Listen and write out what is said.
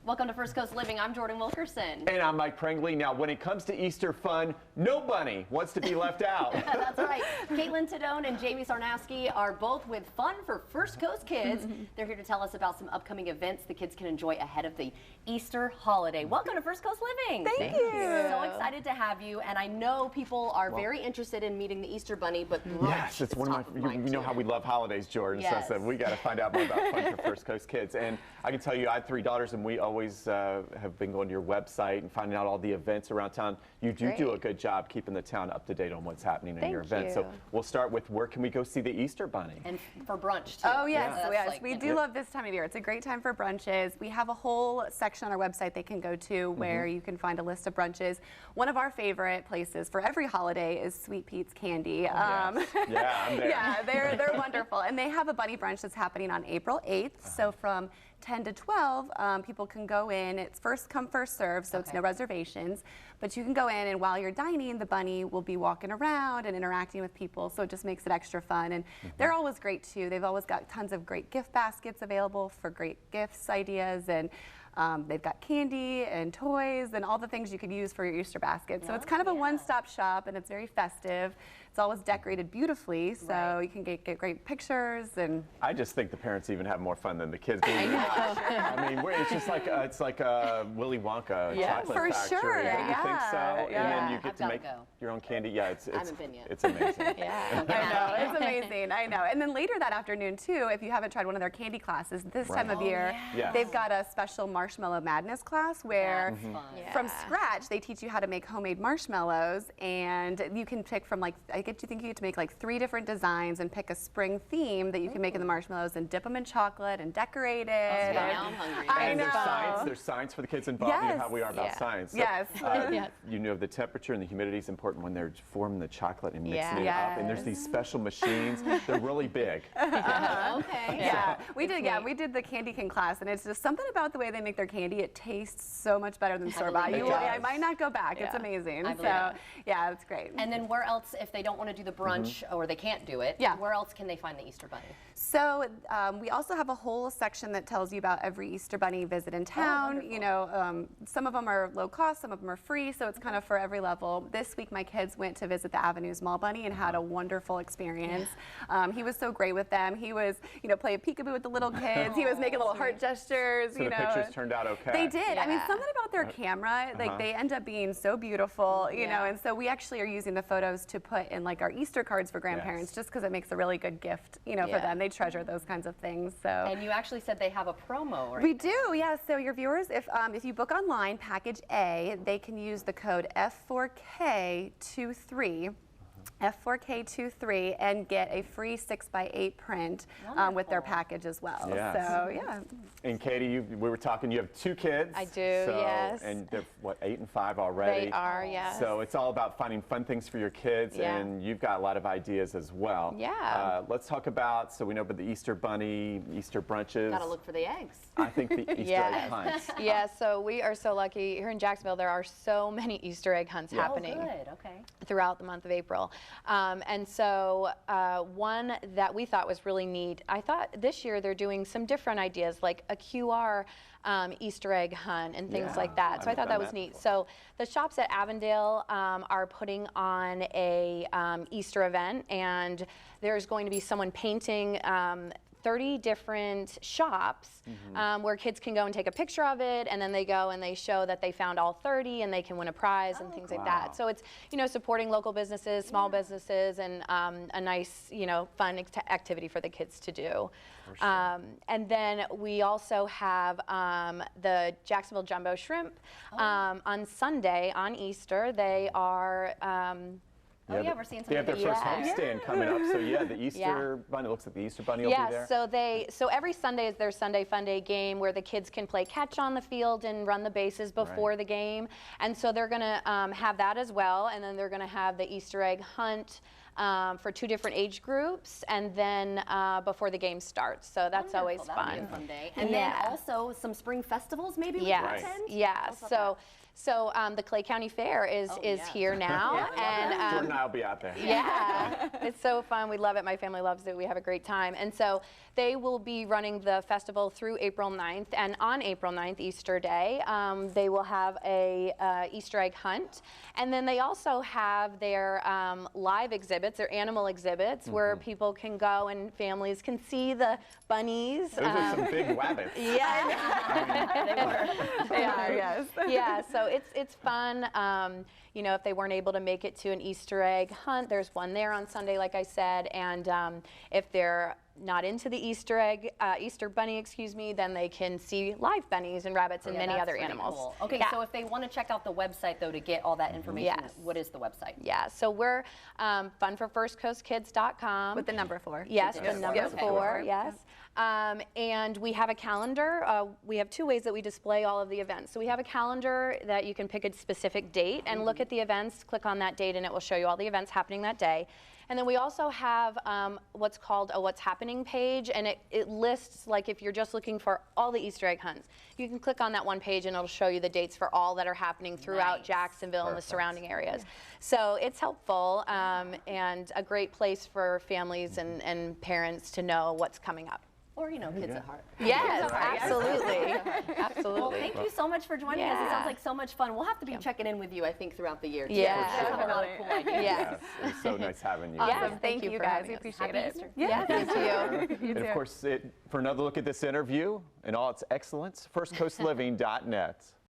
Welcome to First Coast Living. I'm Jordan Wilkerson. And I'm Mike Prengley. Now, when it comes to Easter fun, no bunny wants to be left out. That's right. Caitlin Tadone and Jamie Sarnowski are both with Fun for First Coast Kids. They're here to tell us about some upcoming events the kids can enjoy ahead of the Easter holiday. Welcome to First Coast Living. Thank you. So excited to have you. And I know people are very interested in meeting the Easter Bunny, but yes, it's one of my, you know how we love holidays, Jordan. Yes. So we got to find out more about Fun for First Coast Kids. And I can tell you, I have 3 daughters, and we always have been going to your website and finding out all the events around town. You do a good job keeping the town up to date on what's happening in your events. So we'll start with, where can we go see the Easter Bunny? And for brunch, too. Oh, yes. Yeah. Yes. We do love this time of year. It's a great time for brunches. We have a whole section on our website they can go to where you can find a list of brunches. One of our favorite places for every holiday is Sweet Pete's Candy. Yes. Yeah, I'm there. Yeah, they're wonderful. And they have a bunny brunch that's happening on April 8th. So from 10 to 12, people can go in. It's first come, first serve, so it's no reservations. But you can go in, and while you're dining, the bunny will be walking around and interacting with people, so it just makes it extra fun. And they're always great, too. They've always got tons of great gift baskets available for great gifts ideas, and they've got candy and toys and all the things you could use for your Easter basket. So it's kind of a one-stop shop, and it's very festive. It's always decorated beautifully, so you can get great pictures. And I just think the parents even have more fun than the kids do. I mean, it's just like it's like Willy Wonka chocolate for factory. sure. Don't you think so? And then you get I've to make go. your own candy. Yeah, it's haven't been yet. It's amazing. I know, it's amazing. I know. And then later that afternoon, too, if you haven't tried one of their candy classes, this time of year, they've got a special Marshmallow Madness class where from scratch they teach you how to make homemade marshmallows, and you can pick from, like, you get to make like 3 different designs and pick a spring theme that you can make in the marshmallows and dip them in chocolate and decorate it. Now I'm hungry. I And know. there's science for the kids involved. You know how we are about science. So, Yes. You know the temperature and the humidity is important when they're forming the chocolate and mixing it Yes. up. And there's these special machines. They're really big. Okay. Yeah, we did the Candy King class, and it's just something about the way they make their candy. It tastes so much better than store-bought. I might not go back. It's amazing. So yeah, it's great. And then where else, if they don't want to do the brunch or they can't do it, where else can they find the Easter Bunny? So we also have a whole section that tells you about every Easter Bunny visit in town. You know, some of them are low cost, some of them are free, so it's kind of for every level. This week my kids went to visit the Avenues Mall Bunny and had a wonderful experience. He was so great with them. He was, playing peekaboo with the little kids. He was making little heart gestures. So the pictures turned out okay. They did. I mean, something about their camera, like they end up being so beautiful, you know, and so we actually are using the photos to put in like our Easter cards for grandparents just because it makes a really good gift, for them. They treasure those kinds of things. So. And you actually said they have a promo, right? We do, yeah. So your viewers, if you book online, package A, they can use the code F4K23. F4K23 and get a free 6x8 print with their package as well. Yes. So yeah. And Katie, we were talking. You have 2 kids. I do. Yes. And they're what, 8 and 5 already. They are. Yes. So it's all about finding fun things for your kids, and you've got a lot of ideas as well. Yeah. Let's talk about. So we know about the Easter Bunny, Easter brunches. Got to look for the eggs. I think the Easter egg hunts. Yeah. So we are so lucky here in Jacksonville. There are so many Easter egg hunts happening. Oh, good. Okay. Throughout the month of April. And so one that we thought was really neat, I thought this year they're doing some different ideas, like a QR Easter egg hunt and things like that. So I thought that was neat. So the shops at Avondale are putting on a Easter event, and there's going to be someone painting 30 different shops where kids can go and take a picture of it, and then they go and they show that they found all 30 and they can win a prize and things like that. So it's, supporting local businesses, small businesses, and a nice, fun activity for the kids to do. For sure. And then we also have the Jacksonville Jumbo Shrimp on Sunday on Easter. They are we're seeing some. They have their first homestand coming up, so the Easter Bunny, looks like the Easter Bunny will be there. So every Sunday is their Sunday Fun Day game where the kids can play catch on the field and run the bases before the game, and so they're going to have that as well, and then they're going to have the Easter egg hunt for 2 different age groups, and then before the game starts. So that's always Wonderful. That'll be fun. a fun day. And Yeah. then also some spring festivals maybe we Yes, can attend? yeah. Tell us about So the Clay County Fair is yeah. here now, and Jordan and I will be out there. yeah, it's so fun. We love it. My family loves it. We have a great time. And so they will be running the festival through April 9th. And on April 9th, Easter Day, they will have a Easter egg hunt. And then they also have their live exhibits, their animal exhibits, where people can go and families can see the bunnies. Those are some big wabbits. Yeah. They are, yes. Yeah, so it's fun. You know, if they weren't able to make it to an Easter egg hunt, there's one there on Sunday, like I said. And if they're not into the Easter bunny, excuse me, then they can see live bunnies and rabbits and Yeah, many that's other pretty animals. cool. Okay, Yeah. so if they want to check out the website though to get all that information, Yes. what is the website? Yeah, so we're funforfirstcoastkids.com. With the number 4. Yes, Yes. the number Okay. 4, yes. And we have a calendar. We have 2 ways that we display all of the events. So we have a calendar that you can pick a specific date and look at the events, click on that date, and it will show you all the events happening that day. And then we also have what's called a What's Happening page, and it lists, like if you're just looking for all the Easter egg hunts, you can click on that one page and it'll show you the dates for all that are happening throughout Nice. Jacksonville and the Perfect. surrounding areas. So it's helpful and a great place for families and parents to know what's coming up. Or, you know, kids at heart. Yes, absolutely. Well, Absolutely. thank you so much for joining us. It Yeah. sounds like so much fun. We'll have to be checking in with you, I think, throughout the year. Too. Yeah. You guys have a lot of cool ideas. Yes. It was so nice having you. Yes, Awesome. Thank you for guys. having We us. appreciate Happy it. Easter. Yeah, thank you. And of course, for another look at this interview and all its excellence, firstcoastliving.net.